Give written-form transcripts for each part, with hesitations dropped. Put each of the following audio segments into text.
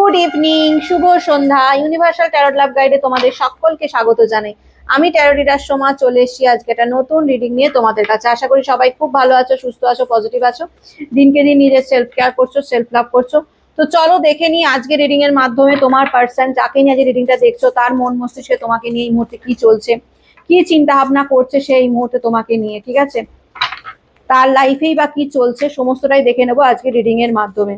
Good evening, শুভ সন্ধ্যা। Universal tarot লাভ গাইডে তোমাদের সকলকে স্বাগত জানাই। আমি ট্যারট রিডার সোমা চলে এসেছি আজকে একটা নতুন রিডিং নিয়ে তোমাদের কাছে। আশা করি সবাই খুব ভালো আছো, সুস্থ আছো, পজিটিভ আছো, দিনকে দিন নিজের সেলফ কেয়ার করছো, সেলফ লাভ করছো। তো চলো দেখে নিই আজকে রিডিং এর মাধ্যমে তোমার পার্সন যাকে নিয়ে আজকে রিডিংটা দেখছো তার মন মস্তিষ্কে তোমাকে নিয়ে এই মুহূর্তে কি চলছে, কি চিন্তা ভাবনা করছে সেই মুহূর্তে তোমাকে নিয়ে, ঠিক আছে? তার লাইফেই বা কি চলছে সমস্তটাই দেখে নেবো আজকে রিডিং এর মাধ্যমে।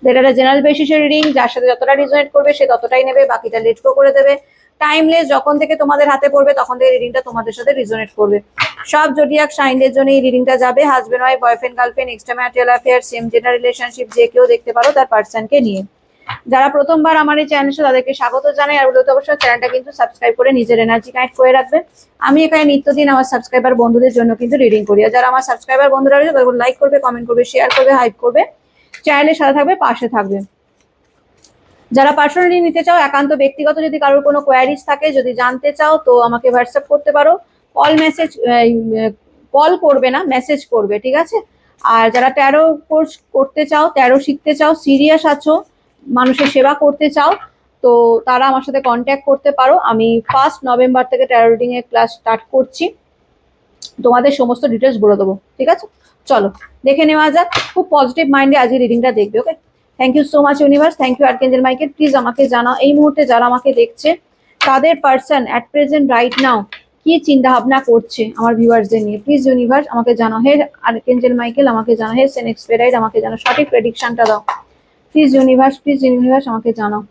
এটা জেনারেল বেসিসের রিডিং, যার সাথে যতটা রিজনেট করবে সে ততটাই নেবে, বাকিটা লেট গো করে দেবে। টাইমলেস, যখন থেকে তোমাদের হাতে পড়বে তখন থেকে রিডিংটা তোমাদের সাথে রিজনেট করবে। সব জোডিয়াক সাইনদের জন্য এই রিডিংটা যাবে। Husband wife, boyfriend girlfriend, extra marital affair, same gender relationship, যে কেউ দেখতে পারো তার পার্সনকে নিয়ে। যারা প্রথমবার আমার এই চ্যানেলে তাদেরকে স্বাগত জানাই, আর বলতে অবশ্যই চ্যানেলটা কিন্তু সাবস্ক্রাইব করে নিজের এনার্জি কানেক্ট করে রাখবে। আমি এখানে নিত্যদিন আমার সাবস্ক্রাইবার বন্ধুদের জন্য কিন্তু রিডিং করি। আর যারা আমার সাবস্ক্রাইবার বন্ধুরা রয়েছে তাদের লাইক করবে, কমেন্ট করবে, শেয়ার করবে, হাইপ করবে, চ্যানেলের সাথে থাকবে, পাশে থাকবে। যারা পার্সোনালি নিতে চাও, একান্ত ব্যক্তিগত যদি কারোর কোনো কোয়ারিজ থাকে, যদি জানতে চাও, তো আমাকে হোয়াটসঅ্যাপ করতে পারো। কল করবে না, মেসেজ করবে, ঠিক আছে? আর যারা ট্যারো কোর্স করতে চাও, ট্যারো শিখতে চাও, সিরিয়াস আছো, মানুষের সেবা করতে চাও, তো তারা আমার সাথে কন্ট্যাক্ট করতে পারো। আমি 1 নভেম্বর থেকে ট্যারো রিডিং এর ক্লাস স্টার্ট করছি, তোমাদের সমস্ত ডিটেলস বলে দেবো, ঠিক আছে? চলো দেখে নেওয়া যাক। খুব পজিটিভ মাইন্ডে আজকে রিডিংটা দেখবে, okay? Thank you so much universe, thank you archangel Michael. Please আমাকে জানাও এই মুহূর্তে যারা আমাকে দেখছে তাদের person at present right now কি চিন্তা ভাবনা করছে আমার ভিউয়ার্সদের নিয়ে। প্লিজ ইউনিভার্স আমাকে জানাও, হে আর্কেঞ্জেল মাইকেল আমাকে জানাও, হে সেন এক্সপেরাইট আমাকে জানাও, সঠিক প্রেডিকশনটা দাও প্লিজ ইউনিভার্স, প্লিজ ইউনিভার্স আমাকে জানাও।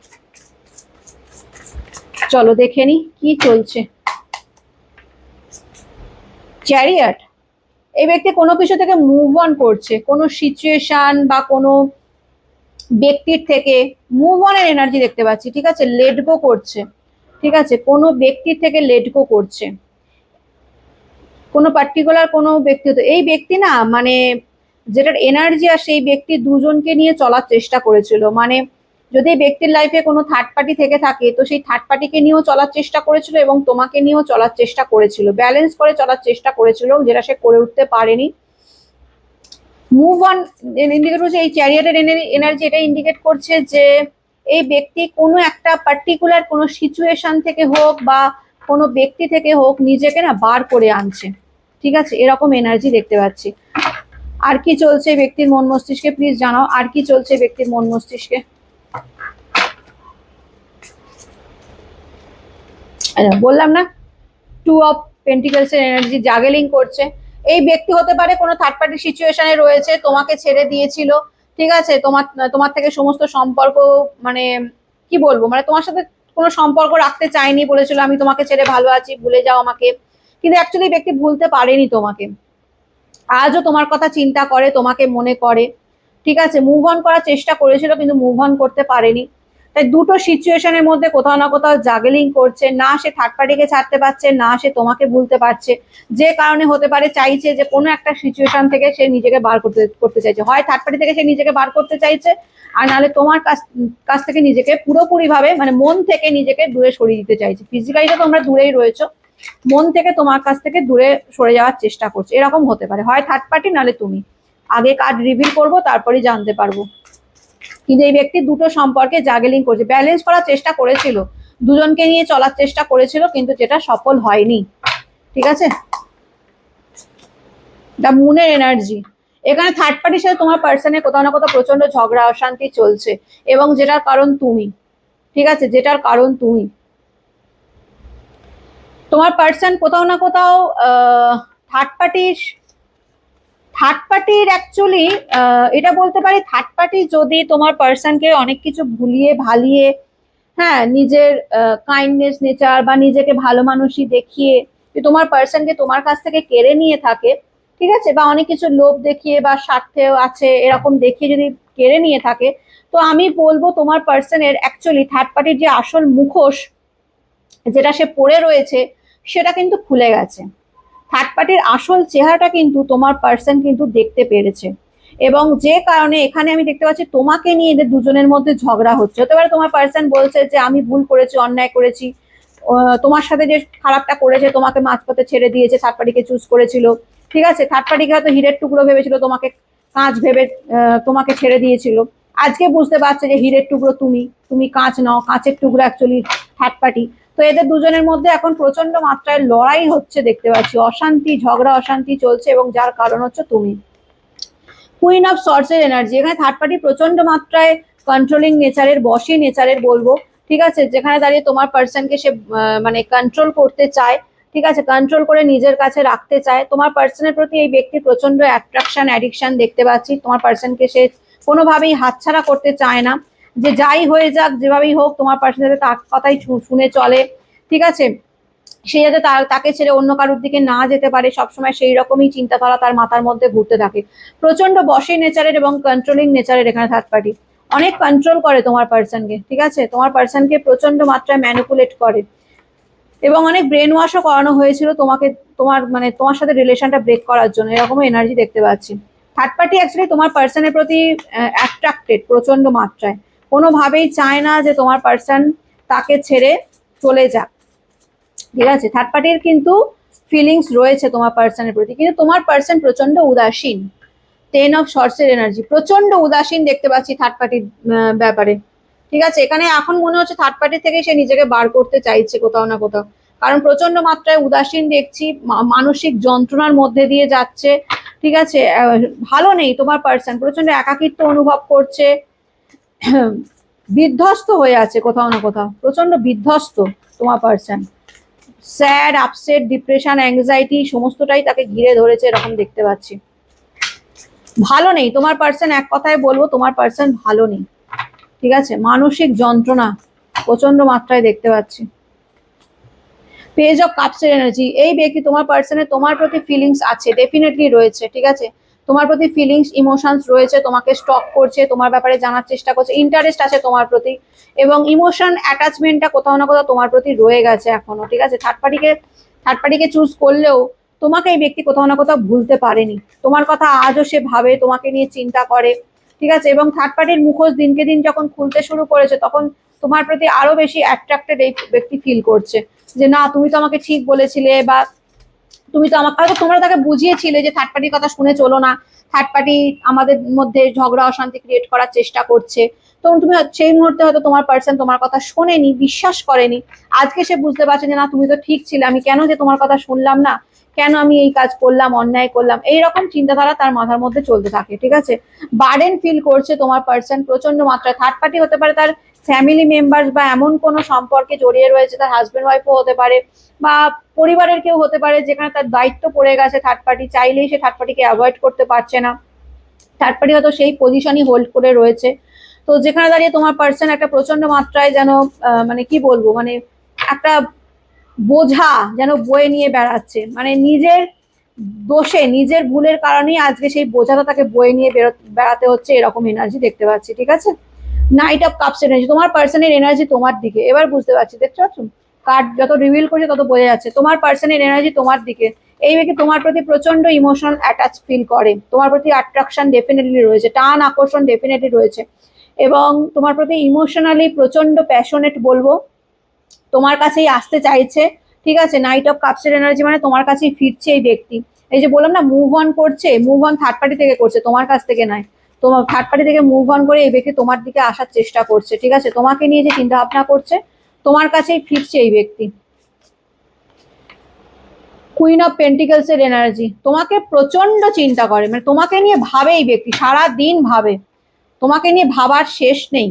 চলো দেখে নি কি চলছে। চ্যারিয়ট, এই ব্যক্তি কোনো কিছু থেকে মুভ অন করছে, কোনো সিচুয়েশন বা কোনো ব্যক্তির থেকে মুভ অনের এনার্জি দেখতে পাচ্ছি, ঠিক আছে? লেট গো করছে, ঠিক আছে? কোনো ব্যক্তির থেকে লেট গো করছে, কোনো পার্টিকুলার কোনো ব্যক্তি। তো এই ব্যক্তি না, মানে যেটার এনার্জি আর সেই ব্যক্তি দুজনকে নিয়ে চলার চেষ্টা করেছিল। মানে যদি ব্যক্তির লাইফে কোনো থার্ড পার্টি থেকে থাকে তো সেই থার্ড পার্টিকে নিয়েও চলার চেষ্টা করেছিল এবং তোমাকে নিয়েও চলার চেষ্টা করেছিল, ব্যালেন্স করে চলার চেষ্টা করেছিল, যেটা সে করে উঠতে পারেনি। মুভ অন ইন্ডিকেট করছে, এই চ্যারিয়টের এনার্জি এটা ইন্ডিকেট করছে যে এই ব্যক্তি কোনো একটা পার্টিকুলার কোনো সিচুয়েশন থেকে হোক বা কোনো ব্যক্তি থেকে হোক নিজেকে না বার করে আনছে, ঠিক আছে? এরকম এনার্জি দেখতে পাচ্ছি। আর কি চলছে ব্যক্তির মন মস্তিষ্কে প্লিজ জানাও, আর কি চলছে ব্যক্তির মন মস্তিষ্কে। বললাম না, 2 অফ পেন্টিকলস এর এনার্জি জাগেলিং করছে। এই ব্যক্তি হতে পারে কোনো থার্ড পার্টি সিচুয়েশনে রয়েছে, তোমাকে ছেড়ে দিয়েছিল, ঠিক আছে? তোমার থেকে সমস্ত সম্পর্ক, মানে কি বলবো, মানে তোমার সাথে কোনো সম্পর্ক রাখতে চাইনি, বলেছিল আমি তোমাকে ছেড়ে ভালো আছি, ভুলে যাও আমাকে। কিন্তু অ্যাকচুয়ালি ব্যক্তি ভুলতে পারেনি তোমাকে, আজও তোমার কথা চিন্তা করে, তোমাকে মনে করে, ঠিক আছে? মুভ অন করার চেষ্টা করেছিল কিন্তু মুভ অন করতে পারেনি। তাই দুটো সিচুয়েশনের মধ্যে কোথাও না কোথাও জাগলিং করছে, না সে থার্ড পার্টিকে ছাড়তে পারছে, না সে তোমাকে ভুলতে পারছে। যে কারণে হতে পারে চাইছে যে কোনো একটা সিচুয়েশন থেকে সে নিজেকে বার করতে চাইছে, হয় থার্ড পার্টি থেকে সে নিজেকে বার করতে চাইছে, আর নাহলে তোমার কাছ থেকে নিজেকে পুরোপুরি ভাবে, মানে মন থেকে নিজেকে দূরে সরিয়ে দিতে চাইছে। ফিজিক্যালি তো তোমরা দূরেই রয়েছো, মন থেকে তোমার কাছ থেকে দূরে সরে যাওয়ার চেষ্টা করছে, এরকম হতে পারে। হয় থার্ড পার্টি নাহলে তুমি। আগে কার্ড রিভিল করবো, তারপরেই জানতে পারবো। কিন্তু এই ব্যক্তি দুটো সম্পর্কে জাগেলিং করছে, ব্যালেন্স করার চেষ্টা করেছিল, দুজনকে নিয়ে চলার চেষ্টা করেছিল, কিন্তু যেটা সফল হয়নি, ঠিক আছে? দ্য মুনের এনার্জি, এখানে থার্ড পার্টির সাথে তোমার পার্সনের কোথাও না কোথাও প্রচন্ড ঝগড়া অশান্তি চলছে, এবং যেটার কারণ তুমি, ঠিক আছে? যেটার কারণ তুমি। তোমার পার্সন কোথাও না কোথাও থার্ড পার্টির অ্যাকচুয়ালি এটা বলতে পারি, থার্ড পার্টি যদি তোমার পার্সনকে অনেক কিছু ভুলিয়ে ভালিয়ে, হ্যাঁ, নিজের কাইন্ডনেস নেচার বা নিজেকে ভালো মানুষই দেখিয়ে তোমার পার্সনকে তোমার কাছ থেকে কেড়ে নিয়ে থাকে, ঠিক আছে? বা অনেক কিছু লোভ দেখিয়ে বা স্বার্থেও আছে এরকম দেখিয়ে যদি কেড়ে নিয়ে থাকে, তো আমি বলবো তোমার পার্সনের অ্যাকচুয়ালি থার্ড পার্টির যে আসল মুখোশ যেটা সে পড়ে রয়েছে সেটা কিন্তু খুলে গেছে। থার্ড পার্টির আসল চেহারাটা কিন্তু তোমার পার্সন কিন্তু দেখতে পেরেছে, এবং যে কারণে এখানে আমি দেখতে পাচ্ছি তোমাকে নিয়ে এদের দুজনের মধ্যে ঝগড়া হচ্ছে। হতে পারে তোমার পার্সন বলছে যে আমি ভুল করেছি, অন্যায় করেছি, তোমার সাথে যে খারাপটা করেছে, তোমাকে মাঝপথে ছেড়ে দিয়েছে, থার্ড পার্টিকে চুজ করেছিল, ঠিক আছে? থার্ড পার্টিকে হয়তো হীরের টুকরো ভেবেছিল, তোমাকে কাঁচ ভেবে তোমাকে ছেড়ে দিয়েছিল। আজকে বুঝতে পারছে যে হীরের টুকরো তুমি, তুমি কাঁচ নও, কাঁচের টুকরো অ্যাকচুয়ালি থার্ড পার্টি। তো এদের দুজনের মধ্যে এখন প্রচন্ড মাত্রায় লড়াই হচ্ছে দেখতে পাচ্ছি, অশান্তি, ঝগড়া অশান্তি চলছে, এবং যার কারণ হচ্ছে তুমি। কুইন অফ সর্সের এনার্জি, এখানে থার্ড পার্টি প্রচন্ড মাত্রায় কন্ট্রোলিং নেচারের, বসি নেচারের বলবো, ঠিক আছে, যেখানে দাঁড়িয়ে তোমার পার্সনকে সে মানে কন্ট্রোল করতে চায়, ঠিক আছে, কন্ট্রোল করে নিজের কাছে রাখতে চায়। তোমার পার্সনের প্রতি এই ব্যক্তির প্রচন্ড অ্যাট্রাকশন, অ্যাডিকশন দেখতে পাচ্ছি। তোমার পার্সনকে সে কোনোভাবেই হাতছাড়া করতে চায় না, যে যাই হয়ে যাক, যেভাবেই হোক, তোমার পার্সন যাতে তার কথাই শুনে চলে, ঠিক আছে, সে যাতে তাকে ছেড়ে অন্য কারোর দিকে না যেতে পারে, সবসময় সেই রকমই চিন্তাধারা তার মাথার মধ্যে ঘুরতে থাকে। প্রচন্ড বসে নেচারের এবং কন্ট্রোলিং নেচারের এখানে থার্ড পার্টি, অনেক কন্ট্রোল করে তোমার পার্সনকে, ঠিক আছে, তোমার পার্সনকে প্রচন্ড মাত্রায় ম্যানিপুলেট করে, এবং অনেক ব্রেন ওয়াশও করানো হয়েছিল তোমাকে, তোমার সাথে রিলেশনটা ব্রেক করার জন্য, এরকমও এনার্জি দেখতে পাচ্ছি। থার্ড পার্টি অ্যাকচুয়ালি তোমার পার্সনের প্রতি অ্যাট্রাক্টেড প্রচন্ড মাত্রায়, কোনোভাবেই চায় না যে তোমার পার্সন তাকে ছেড়ে চলে যাক, ঠিক আছে। থার্ড পার্টির কিন্তু ফিলিংস রয়েছে তোমার পার্সনের প্রতি, কিন্তু তোমার পার্সন প্রচন্ড উদাসীন। 10 অফ শর্টসের এনার্জি, প্রচন্ড উদাসীন দেখতে পাচ্ছি থার্ড পার্টির ব্যাপারে, ঠিক আছে। এখানে এখন মনে হচ্ছে থার্ড পার্টি থেকে সে নিজেকে বার করতে চাইছে কোথাও না কোথাও, কারণ প্রচন্ড মাত্রায় উদাসীন দেখছি, মানসিক যন্ত্রণার মধ্যে দিয়ে যাচ্ছে, ঠিক আছে, ভালো নেই তোমার পার্সন, প্রচন্ড একাকিত্ব অনুভব করছে, বিধ্বস্ত হয়ে আছে কোথাও না কোথাও, প্রচন্ড বিধ্বস্ত তোমার person, sad, upset, depression, anxiety সমস্তটাই তাকে ঘিরে ধরেছে, এরকম দেখতে পাচ্ছি। ভালো নেই তোমার পার্সন, এক কথায় বলবো তোমার পার্সন ভালো নেই, ঠিক আছে, মানসিক যন্ত্রণা প্রচন্ড মাত্রায় দেখতে পাচ্ছি। পেজ অফ কাপসের এনার্জি, এই ব্যক্তি তোমার পার্সনের তোমার প্রতি ফিলিংস আছে, ডেফিনেটলি রয়েছে, ঠিক আছে, তোমার প্রতি ফিলিংস, ইমোশনস রয়েছে, তোমাকে স্টক করছে, তোমার ব্যাপারে জানার চেষ্টা করছে, ইন্টারেস্ট আছে তোমার প্রতি, এবং ইমোশন অ্যাটাচমেন্টটা কোথাও না কোথাও তোমার প্রতি রয়ে গেছে এখনো, ঠিক আছে। থার্ড পার্টিকে চুজ করলেও তোমাকে এই ব্যক্তি কোথাও না কোথাও ভুলতে পারেনি, তোমার কথা আজও সে ভাবে, তোমাকে নিয়ে চিন্তা করে, ঠিক আছে, এবং থার্ড পার্টির মুখোশ দিনকে দিন যখন খুলতে শুরু করেছে, তখন তোমার প্রতি আরো বেশি অ্যাট্রাক্টেড এই ব্যক্তি ফিল করছে, যে না তুমি তো আমাকে ঠিক বলেছিলে, বা তুমি তো আমাকে, হয়তো তোমরা তাকে বুঝিয়েছিলে যে থার্ড পার্টির কথা শুনে চলো না, থার্ড পার্টি আমাদের মধ্যে ঝগড়া অশান্তি ক্রিয়েট করার চেষ্টা করছে, তো তুমি সেই মুহূর্তে হয়তো তোমার পার্সন তোমার কথা শোনেনি, বিশ্বাস করেনি, আজকে সে বুঝতে পারছে যে না তুমি তো ঠিক ছিলে, আমি কেন যে তোমার কথা শুনলাম না, কেন আমি এই কাজ করলাম, অন্যায় করলাম, এইরকম চিন্তাধারা তার মাথার মধ্যে চলতে থাকে, ঠিক আছে। বার্ডেন ফিল করছে তোমার পার্সন প্রচন্ড মাত্রায়, থার্ড পার্টি হতে পারে তার ফ্যামিলি মেম্বার্স, বা এমন কোনো সম্পর্কে জড়িয়ে রয়েছে, তার হাজবেন্ড ওয়াইফও হতে পারে, বা পরিবারের কেউ হতে পারে, যেখানে তার দায়িত্ব পড়ে গেছে, থার্ড পার্টি চাইলেই সে থার্ড পার্টিকে অ্যাভয়েড করতে পারছে না, থার্ড পার্টি হয়তো সেই পজিশনই হোল্ড করে রয়েছে। তো যেখানে দাঁড়িয়ে তোমার পার্সন একটা প্রচন্ড মাত্রায় যেন মানে কি বলবো, মানে একটা বোঝা যেন বয়ে নিয়ে বেড়াচ্ছে, মানে নিজের দোষে, নিজের ভুলের কারণেই আজকে সেই বোঝাটা তাকে বয়ে নিয়ে বেড়াতে হচ্ছে, এরকম এনার্জি দেখতে পাচ্ছি, ঠিক আছে। নাইট অফ কাপস এনার্জি, তোমার পার্সনের এনার্জি তোমার দিকে, এবার বুঝতে পারছি, দেখতে পাচ্ছ কার্ড যত রিভিল করছে তত বোঝা যাচ্ছে তোমার পার্সনের এনার্জি তোমার দিকে, এই ব্যক্তি তোমার প্রতি প্রচন্ড ইমোশনাল অ্যাটাচ ফিল করে, তোমার প্রতি অ্যাট্রাকশন ডেফিনেটলি রয়েছে, টান আকর্ষণ ডেফিনেটলি রয়েছে, এবং তোমার প্রতি ইমোশনালি প্রচন্ড প্যাশনেট বলবো, তোমার কাছেই আসতে চাইছে, ঠিক আছে। নাইট অফ কাপসের এনার্জি মানে তোমার কাছেই ফিরছে এই ব্যক্তি, এই যে বললাম না মুভ অন করছে, মুভ অন থার্ড পার্টি থেকে করছে, তোমার কাছ থেকে নয়, তোমার থার্ড পার্টি থেকে মুভ অন করে এই ব্যক্তি তোমার দিকে আসার চেষ্টা করছে, ঠিক আছে, তোমাকে নিয়ে যে চিন্তা ভাবনা করছে, তোমার কাছেই ফিরছে এই ব্যক্তি। কুইন অফ পেন্টিকলস এর এনার্জি, তোমাকে প্রচন্ড চিন্তা করে, মানে তোমাকে নিয়ে ভাবে এই ব্যক্তি, সারা দিন ভাবে, তোমাকে নিয়ে ভাবার শেষ নেই,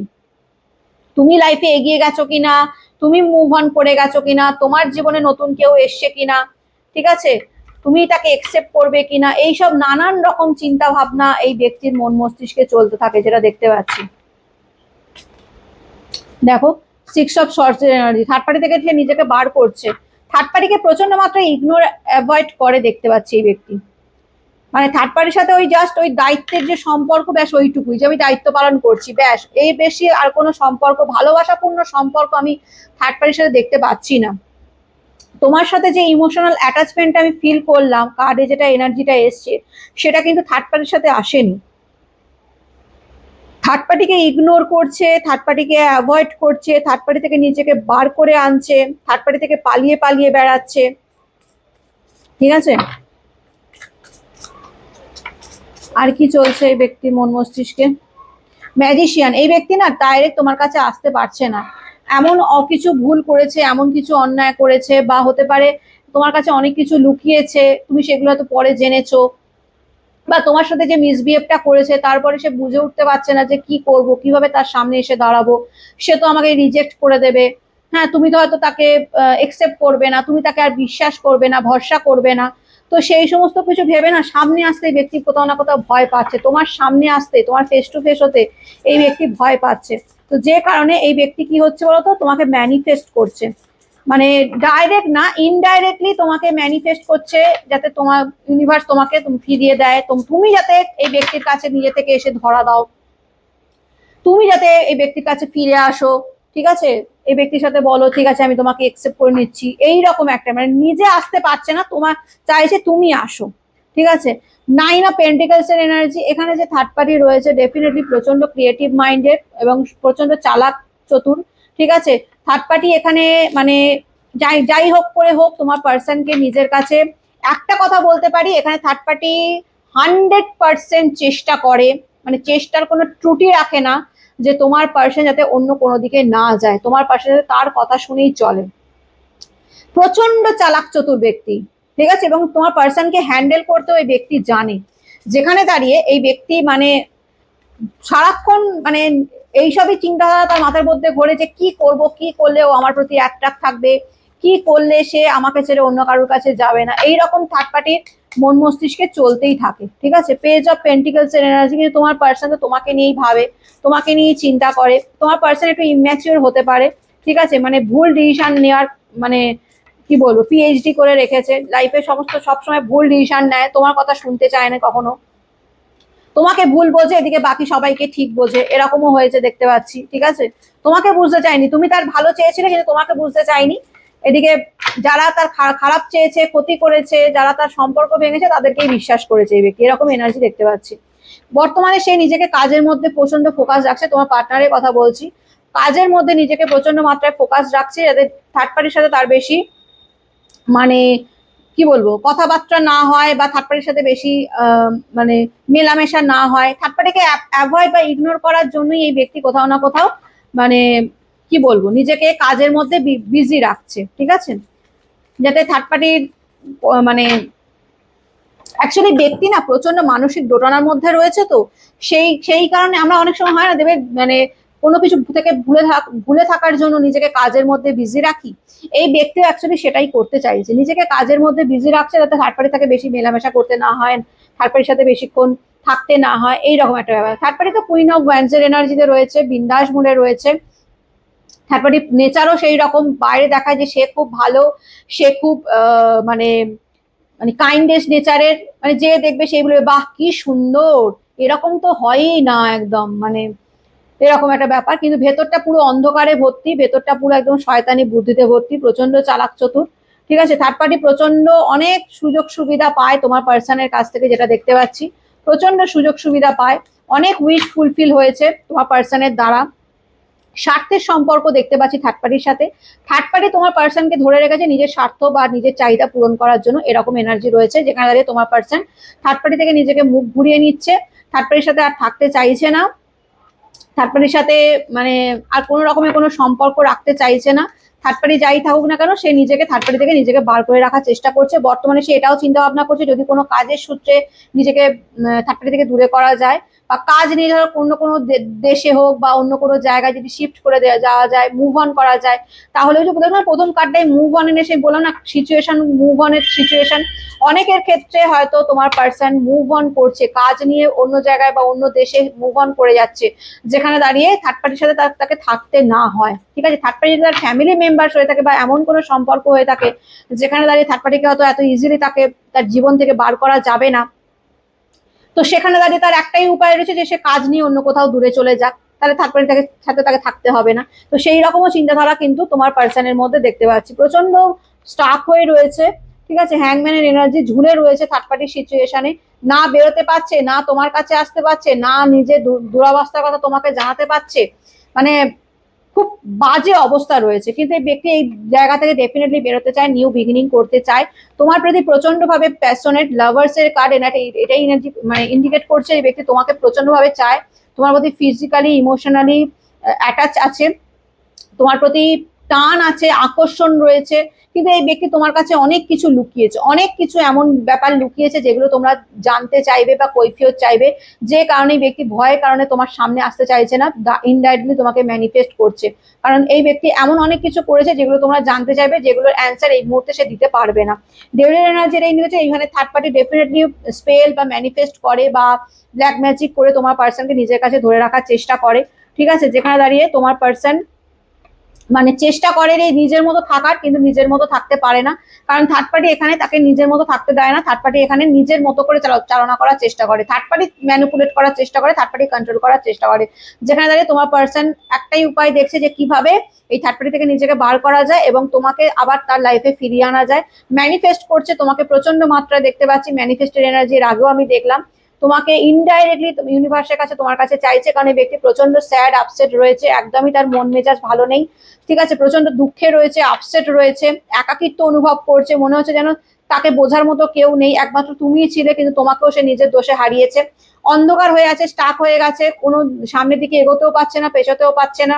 তুমি লাইফে এগিয়ে গেছো কিনা, তুমি মুভ অন করে গেছো কিনা, তোমার জীবনে নতুন কেউ এসছে কিনা, ঠিক আছে, তুমি তাকে একসেপ্ট করবে কিনা, এইসব নানান রকম চিন্তা ভাবনা এই ব্যক্তির মন মস্তিষ্কে চলতে থাকে, যেটা দেখতে পাচ্ছি। দেখো 6 অফ শর্টস এর এনার্জি, থার্ড পার্টি থেকে সে নিজেকে বার করছে, থার্ড পার্টিকে প্রচন্ড মাত্রায় ইগনোর অ্যাভয়েড করে দেখতে পাচ্ছি এই ব্যক্তি, মানে থার্ড পার্টির সাথে ওই জাস্ট ওই দায়িত্বের যে সম্পর্ক, ব্যাস ওইটুকুই, যে আমি দায়িত্ব পালন করছি, ব্যাস, এই বেশি আর কোনো সম্পর্ক, ভালোবাসাপূর্ণ সম্পর্ক আমি থার্ড পার্টির সাথে দেখতে পাচ্ছি না। তোমার সাথে যে ইমোশনাল অ্যাটাচমেন্টটা আমি ফিল করলাম, কার্ডে যেটা এনার্জিটা এসছে, সেটা কিন্তু থার্ড পার্টির সাথে আসেনি, থার্ড পার্টিকে ইগনোর করছে, থার্ড পার্টিকে অ্যাভয়েড করছে, থার্ড পার্টি থেকে নিজেকে বার করে আনছে, থার্ড পার্টি থেকে পালিয়ে পালিয়ে বেড়াচ্ছে, ঠিক আছে। আর কি চলছে এই ব্যক্তির মন মস্তিষ্কে, ম্যাজিশিয়ান, এই ব্যক্তি না ডাইরেক্ট তোমার কাছে আসতে পারছে না, এমন কিছু ভুল করেছে, এমন কিছু অন্যায় করেছে, বা হতে পারে তোমার কাছে অনেক কিছু লুকিয়েছে, তুমি সেগুলো হয়তো পরে জেনেছো, বা তোমার সাথে যে মিসবিহেভটা করেছে তারপরে সে বুঝে উঠতে পারছে না যে কি করব, কিভাবে তার সামনে এসে দাঁড়াবো। সে তো আমাকে রিজেক্ট করে দেবে, হ্যাঁ তুমি তো হয়তো তাকে একসেপ্ট করবে না, তুমি তাকে আর বিশ্বাস করবে না, ভরসা করবে না। তো সেই সমস্ত কিছু ভেবে না সামনে আসতে এই ব্যক্তি কোথাও না কোথাও ভয় পাচ্ছে, তোমার সামনে আসতে, তোমার ফেস টু ফেস হতে এই ব্যক্তি ভয় পাচ্ছে। তো যে কারণে এই ব্যক্তি কি হচ্ছে বলতো, তোমাকে ম্যানিফেস্ট করছে, মানে ডাইরেক্ট না ইনডাইরেক্টলি তোমাকে ম্যানিফেস্ট করছে, যাতে তোমার ইউনিভার্স তোমাকে ফিরিয়ে দেয়, তুমি যাতে এই ব্যক্তির কাছে নিজে থেকে এসে ধরা দাও, তুমি যাতে এই ব্যক্তির কাছে ফিরে আসো। ঠিক আছে, এই ব্যক্তির সাথে বলো ঠিক আছে আমি তোমাকে একসেপ্ট করে নিচ্ছি, এইরকম একটা, মানে নিজে আসতে পারছে না, তোমার চাইছে তুমি আসো। ঠিক আছে, 9 অফ পেন্টিকলস এর এনার্জি, এখানে যে থার্ড পার্টি রয়েছে ডেফিনেটলি প্রচন্ড ক্রিয়েটিভ মাইন্ডেড এবং প্রচন্ড চালাক চতুর। ঠিক আছে, থার্ড পার্টি এখানে মানে যাই যাই হোক করে হোক তোমার পার্সনকে নিজের কাছে, একটা কথা বলতে পারি এখানে থার্ড পার্টি 100% চেষ্টা করে, মানে চেষ্টার কোনো ত্রুটি রাখে না, যে তোমার পার্সন যাতে অন্য কোনো দিকে না যায়, তোমার পার্সন যাতে তার কথা শুনেই চলে। প্রচন্ড চালাক চতুর ব্যক্তি। ঠিক আছে, এবং তোমার পার্সনকে হ্যান্ডেল করতেও এই ব্যক্তি জানে, যেখানে দাঁড়িয়ে এই ব্যক্তি মানে সারাক্ষণ মানে এইসবই চিন্তাধারা তার মাথার মধ্যে ঘোরে, যে কি করব, কি করলে ও আমার প্রতি অ্যাট্রাক্ট থাকবে, কি করলে সে আমাকে ছেড়ে অন্য কারোর কাছে যাবে না, এইরকম থার্ড পার্টির মন মস্তিষ্কে চলতেই থাকে। ঠিক আছে, পেজ অফ পেন্টিকলস এর এনার্জি, কিন্তু তোমার পার্সন তো তোমাকে নিয়েই ভাবে, তোমাকে নিয়েই চিন্তা করে, তোমার পার্সন একটু ইম্যাচিওর হতে পারে। ঠিক আছে, মানে ভুল ডিসিশন নেওয়ার মানে কি বলবো, পিএইচডি করে রেখেছে লাইফে, সমস্ত সবসময় ভুল ডিসিশন নেয়, তোমার কথা শুনতে চায় না কখনো, তোমাকে ভুল বোঝে এদিকে বাকি সবাইকে ঠিক বোঝে, এরকমও হয়েছে দেখতে পাচ্ছি। ঠিক আছে, তোমাকে বুঝতে চাইনি, তুমি তার ভালো চেয়েছিলে কিন্তু তোমাকে বুঝতে চাইনি, এদিকে যারা তার খারাপ চেয়েছে, ক্ষতি করেছে, যারা তার সম্পর্ক ভেঙেছে তাদেরকেই বিশ্বাস করেছে এই ব্যক্তি, এরকম এনার্জি দেখতে পাচ্ছি। বর্তমানে সে নিজেকে কাজের মধ্যে প্রচন্ড ফোকাস রাখছে, তোমার পার্টনারের কথা বলছি, কাজের মধ্যে নিজেকে প্রচন্ড মাত্রায় ফোকাস রাখছে, যাতে থার্ড পার্টির সাথে তার বেশি মানে কি বলবো কথাবার্তা না হয়, বা থার্ড পার্টির সাথে বেশি মানে মেলামেশা না হয়, থার্ড পার্টিকে অ্যাভয়েড বা ইগনোর করার জন্যই এই ব্যক্তি কোথাও না কোথাও মানে কি বলবো নিজেকে কাজের মধ্যে বিজি রাখছে। ঠিক আছে, যাতে থার্ড পার্টির মানে অ্যাকচুয়ালি ব্যক্তি না প্রচন্ড মানসিক দোটানার মধ্যে রয়েছে, তো সেই কারণে আমরা অনেক সময় হয় না দেবে মানে কোনো কিছু থেকে ভুলে থাকার জন্য নিজেকে কাজের মধ্যে বিজি রাখি, এই ব্যক্তি অ্যাকচুয়ালি সেটাই করতে চাইছে, নিজেকে কাজের মধ্যে বিজি রাখছে যাতে থার্ড পার্টি তাকে বেশি মেলামেশা করতে না হয়, থার্ড পার্টির সাথে বেশিক্ষণ থাকতে না হয়, এইরকম একটা ব্যাপার। থার্ড পার্টি তো কুইন অফ ওয়ান্ডসের এনার্জিতে রয়েছে, বিন্দাস মুডে রয়েছে, থার্ড পার্টি নেচারও সেই রকম, বাইরে দেখায় যে সে খুব ভালো, সে খুব মানে মানে কাইন্ডেস্ট নেচারের, মানে যে দেখবে সেই বলবে বাহ কি সুন্দর, এরকম তো হয়ই না একদম, মানে এরকম একটা ব্যাপার, কিন্তু ভেতরটা পুরো অন্ধকারে ভর্তি, ভেতরটা পুরো একদম শয়তানি বুদ্ধিতে ভর্তি, প্রচন্ড চালাক চতুর। ঠিক আছে, থার্ড পার্টি প্রচন্ড অনেক সুযোগ সুবিধা পায় তোমার পার্সনের কাছ থেকে, যেটা দেখতে পাচ্ছি প্রচন্ড সুযোগ সুবিধা পায়, অনেক উইশ ফুলফিল হয়েছে তোমার পার্সনের দ্বারা। স্বার্থের সম্পর্ক দেখতে পাচ্ছি থার্ড পার্টির সাথে, থার্ড পার্টি তোমার পার্সনকে ধরে রেখেছে নিজের স্বার্থ বা নিজের চাহিদা পূরণ করার জন্য, এরকম এনার্জি রয়েছে, যেখানে দাঁড়িয়ে তোমার পার্সন থার্ড পার্টি থেকে নিজেকে মুখ ঘুরিয়ে নিচ্ছে, থার্ড পার্টির সাথে আর থাকতে চাইছে না, থার্ড পার্টির সাথে মানে আর কোনো রকমের কোনো সম্পর্ক রাখতে চাইছে না, থার্ড পার্টি যাই থাকুক না কেন সে নিজেকে থার্ড পার্টি থেকে নিজেকে বার করে রাখার চেষ্টা করছে। বর্তমানে সে এটাও চিন্তা ভাবনা করছে যদি কোনো কাজের সূত্রে নিজেকে থার্ড পার্টি থেকে দূরে করা যায়, বা কাজ নিয়ে ধরো অন্য কোনো দেশে হোক বা অন্য কোনো জায়গায় যদি শিফট করে দেওয়া যাওয়া যায়, মুভ অন করা যায়, তাহলে ওই যে প্রথম কার্ডটাই মুভ অন এনে সে বললাম না সিচুয়েশন, মুভ অনের সিচুয়েশন, অনেকের ক্ষেত্রে হয়তো তোমার পার্সন মুভ অন করছে, কাজ নিয়ে অন্য জায়গায় বা অন্য দেশে মুভ অন করে যাচ্ছে, যেখানে দাঁড়িয়ে থার্ড পার্টির সাথে তাকে থাকতে না হয়। ঠিক আছে, থার্ড পার্টি যদি তার ফ্যামিলি মেম্বার হয়ে থাকে বা এমন কোনো সম্পর্ক হয়ে থাকে যেখানে দাঁড়িয়ে থার্ড পার্টিকে হয়তো এত ইজিলি তাকে তার জীবন থেকে বার করা যাবে না, তো সেখানে দাঁড়িয়ে তার একটাই উপায় রয়েছে যে সে কাজ নিয়ে অন্য কোথাও দূরে চলে যাক, তাহলে থার্ড পার্টি সাথে তাকে থাকতে হবে না। তো সেই রকমও চিন্তাধারা কিন্তু তোমার পার্সনের মধ্যে দেখতে পাচ্ছি, প্রচন্ড স্টাক হয়ে রয়েছে। ঠিক আছে, হ্যাংম্যানের এনার্জি ঝুলে রয়েছে থার্ড পার্টির সিচুয়েশনে, না বেরোতে পারছে, না তোমার কাছে আসতে পারছে, না নিজের দুরাবস্থার কথা তোমাকে জানাতে পারছে, মানে খুব বাজে অবস্থা রয়েছে, কিন্তু এই ব্যক্তি এই জায়গা থেকে ডেফিনেটলি বেরোতে চায়, নিউ বিগিনিং করতে চায়, তোমার প্রতি প্রচন্ড ভাবে প্যাশনেট, লাভার্স এর কার্ড এটাই এনার্জি মানে ইন্ডিকেট করছে এই ব্যক্তি তোমাকে প্রচন্ড ভাবে চায়, তোমার প্রতি ফিজিক্যালি ইমোশনালি অ্যাটাচ আছে, তোমার প্রতি টান আছে, আকর্ষণ রয়েছে, কিন্তু এই ব্যক্তি তোমার কাছে অনেক কিছু লুকিয়েছে, অনেক কিছু এমন ব্যাপার লুকিয়েছে যেগুলো তোমরা জানতে চাইবে বা কৈফিয়ত চাইবে, যে কারণে এই ব্যক্তি ভয়ের কারণে তোমার সামনে আসতে চাইছে না, ইনডাইরেক্টলি তোমাকে ম্যানিফেস্ট করছে। কারণ এই ব্যক্তি এমন অনেক কিছু করেছে যেগুলো তোমরা জানতে চাইবে, যেগুলোর অ্যান্সার এই মুহূর্তে সে দিতে পারবে না। ডেভিল এনার্জির এই নিয়েছে, এইখানে থার্ড পার্টি ডেফিনেটলি স্পেল বা ম্যানিফেস্ট করে বা ব্ল্যাক ম্যাজিক করে তোমার পার্সনকে নিজের কাছে ধরে রাখার চেষ্টা করে। ঠিক আছে, যেখানে দাঁড়িয়ে তোমার পার্সন মানে চেষ্টা করে এই নিজের মতো থাকার, কিন্তু নিজের মতো থাকতে পারে না, কারণ থার্ড পার্টি এখানে তাকে নিজের মতো থাকতে দেয় না। থার্ড পার্টি এখানে নিজের মতো করে চালনা করার চেষ্টা করে, থার্ড পার্টি ম্যানিপুলেট করার চেষ্টা করে, থার্ড পার্টি কন্ট্রোল করার চেষ্টা করে। যেখানে দাঁড়িয়ে তোমার পার্সন একটাই উপায় দেখছে যে কিভাবে এই থার্ড পার্টি থেকে নিজেকে বার করা যায় এবং তোমাকে আবার তার লাইফে ফিরিয়ে আনা যায়। ম্যানিফেস্ট করছে তোমাকে প্রচন্ড মাত্রায়, দেখতে পাচ্ছি ম্যানিফেস্টের এনার্জির আগেও আমি দেখলাম তোমাকে ইনডাইরেক্টলি ইউনিভার্সের কাছে তোমার কাছে চাইছে, কারণ এই ব্যক্তি প্রচন্ড স্যাড আপসেট রয়েছে, একদমই তার মন মেজাজ ভালো নেই। ঠিক আছে, প্রচন্ড দুঃখে রয়েছে, আপসেট রয়েছে, একাকিত্ব অনুভব করছে, মনে হচ্ছে যেন তাকে বোঝার মতো কেউ নেই, একমাত্র তুমিই ছিলে, কিন্তু তোমাকেও সে নিজের দোষে হারিয়েছে। অন্ধকার হয়ে আছে, স্টাক হয়ে গেছে, কোনো সামনের দিকে এগোতেও পারছে না, পেছোতেও পারছে না,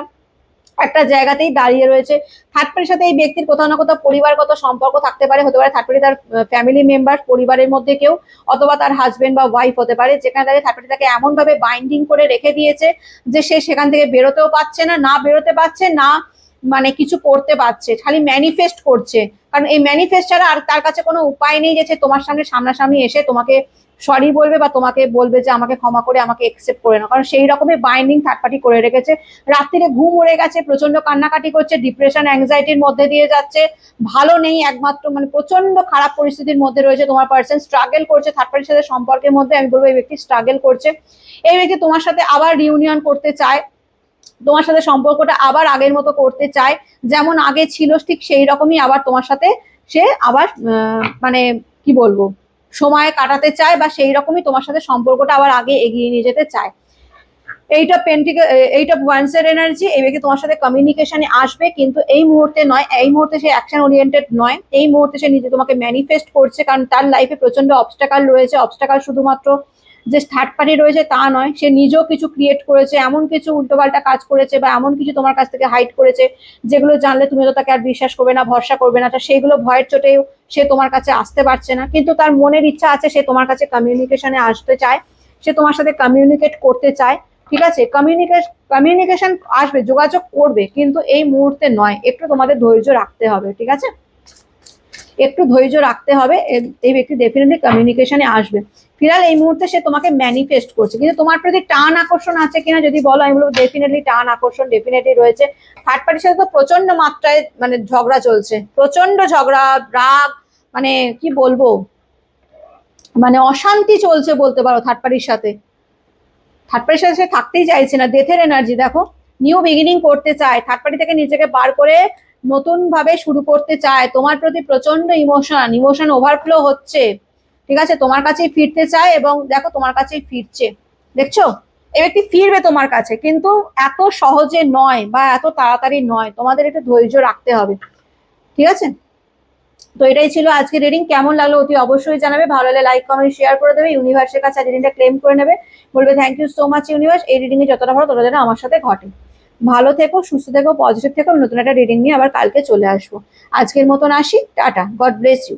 একটা জায়গাতেই দাঁড়িয়ে রয়েছে। থার্ড পার্টির সাথে এই ব্যক্তির কোথাও না কোথাও পরিবারগত সম্পর্ক থাকতে পারে, হতে পারে থার্ড পার্টি তার ফ্যামিলি মেম্বার, পরিবারের মধ্যে কেউ, অথবা তার হাজবেন্ড বা ওয়াইফ হতে পারে, যেখানে দাঁড়িয়ে থার্ড পার্টি তাকে এমন ভাবে বাইন্ডিং করে রেখে দিয়েছে যে সে সেখান থেকে বেরোতেও পারছে না, না বেরোতে পারছে না, মানে কিছু করতে পারছে, খালি ম্যানিফেস্ট করছে। কারণ এই ম্যানিফেস্ট ছাড়া আর তার কাছে কোনো উপায় নেই যে সে তোমার সামনে সামনাসামনি এসে তোমাকে সরি বলবে বা তোমাকে বলবে যে আমাকে ক্ষমা করে আমাকে একসেপ্ট করে নাও, কারণ সেই রকমের বাইন্ডিং থার্ড পার্টি করে রেখেছে। রাত্রিরে ঘুম উড়ে গেছে, প্রচন্ড কান্নাকাটি করছে, ডিপ্রেশন অ্যাংজাইটির মধ্যে দিয়ে যাচ্ছে, ভালো নেই, একমাত্র মানে প্রচন্ড খারাপ পরিস্থিতির মধ্যে রয়েছে তোমার পার্সন, স্ট্রাগল করছে থার্ড পার্টির সাথে সম্পর্কের মধ্যে। আমি বলবো এই ব্যক্তি স্ট্রাগল করছে, এই ব্যক্তি তোমার সাথে আবার রিউনিয়ন করতে চায়, তোমার সাথে সম্পর্কটা আবার আগের মতো করতে চায়, যেমন আগে ছিল ঠিক সেই রকমই আবার তোমার সাথে সে আবার মানে কি বলবো সময় কাটাতে চায়, বা সেই রকমই তোমার সাথে সম্পর্কটা আবার আগে এগিয়ে নিয়ে যেতে চায়। এইটা ওয়ান্সের এনার্জি, এই ব্যক্তি তোমার সাথে কমিউনিকেশনে আসবে, কিন্তু এই মুহূর্তে নয়, এই মুহূর্তে সে অ্যাকশন ওরিয়েন্টেড নয়, এই মুহূর্তে সে নিজে তোমাকে ম্যানিফেস্ট করছে, কারণ তার লাইফে প্রচন্ড অবস্টাকাল রয়েছে। অবস্টাকাল শুধুমাত্র যে থার্ড পার্টি রয়েছে তা নয়, সে নিজেও কিছু ক্রিয়েট করেছে, এমন কিছু উল্টোপাল্টা কাজ করেছে বা এমন কিছু তোমার কাছ থেকে হাইড করেছে যেগুলো জানলে তুমি তো তাকে আর বিশ্বাস করবে না, ভরসা করবে না, সেইগুলো ভয়ের চোটেও সে তোমার কাছে আসতে পারছে না, কিন্তু তার মনের ইচ্ছা আছে সে তোমার কাছে কমিউনিকেশনে আসতে চায়, সে তোমার সাথে কমিউনিকেট করতে চায়। ঠিক আছে, কমিউনিকেশন আসবে, যোগাযোগ করবে, কিন্তু এই মুহূর্তে নয়, একটু তোমাদের ধৈর্য রাখতে হবে। ঠিক আছে, একটু ধৈর্য রাখতে হবে, এই ব্যক্তি ডেফিনেটলি কমিউনিকেশনে আসবে। ফিলহাল এই মুহূর্তে সে তোমাকে ম্যানিফেস্ট করছে, কিন্তু তোমার প্রতি টান আকর্ষণ আছে কিনা যদি বলো, আমি বলবো ডেফিনেটলি টান আকর্ষণ ডেফিনেটলি রয়েছে। থার্ড পার্টির সাথে তো প্রচন্ড মাত্রায় মানে ঝগড়া চলছে, প্রচন্ড ঝগড়া, রাগ, মানে কি বলবো, মানে অশান্তি চলছে বলতে পারো থার্ড পার্টির সাথে। থার্ড পার্টির সাথে সে থাকতেই চাইছে না, ডেথের এনার্জি দেখো, নিউ বিগিনিং করতে চায়, থার্ড পার্টি থেকে নিজেকে বার করে নতুন ভাবে শুরু করতে চায়, তোমার প্রতি প্রচন্ড ইমোশন ওভারফ্লো হচ্ছে। ঠিক আছে, তোমার কাছেই ফিরতে চায় এবং দেখো তোমার কাছেই ফিরছে, দেখছো এই ব্যক্তি ফিরবে তোমার কাছে, কিন্তু এত সহজে নয় বা এত তাড়াতাড়ি নয়, তোমাদের একটু ধৈর্য রাখতে হবে। ঠিক আছে, তো এটাই ছিল আজকে রিডিং। কেমন লাগলো অতি অবশ্যই জানাবে, ভালো লাগলে লাইক কমেন্ট শেয়ার করে দেবে, ইউনিভার্সের কাছে রিডিংটা ক্লেম করে নেবে, বলবে thank you so much universe, এই রিডিং এ যতটা ভালো ততটা যেন আমার সাথে ঘটে। ভালো থেকো, সুস্থ থেকো, পজিটিভ থেকো, নতুন একটা রিডিং নিয়ে আবার কালকে চলে আসবো। আজকের মতন আসি, টাটা, গড ব্লেস ইউ।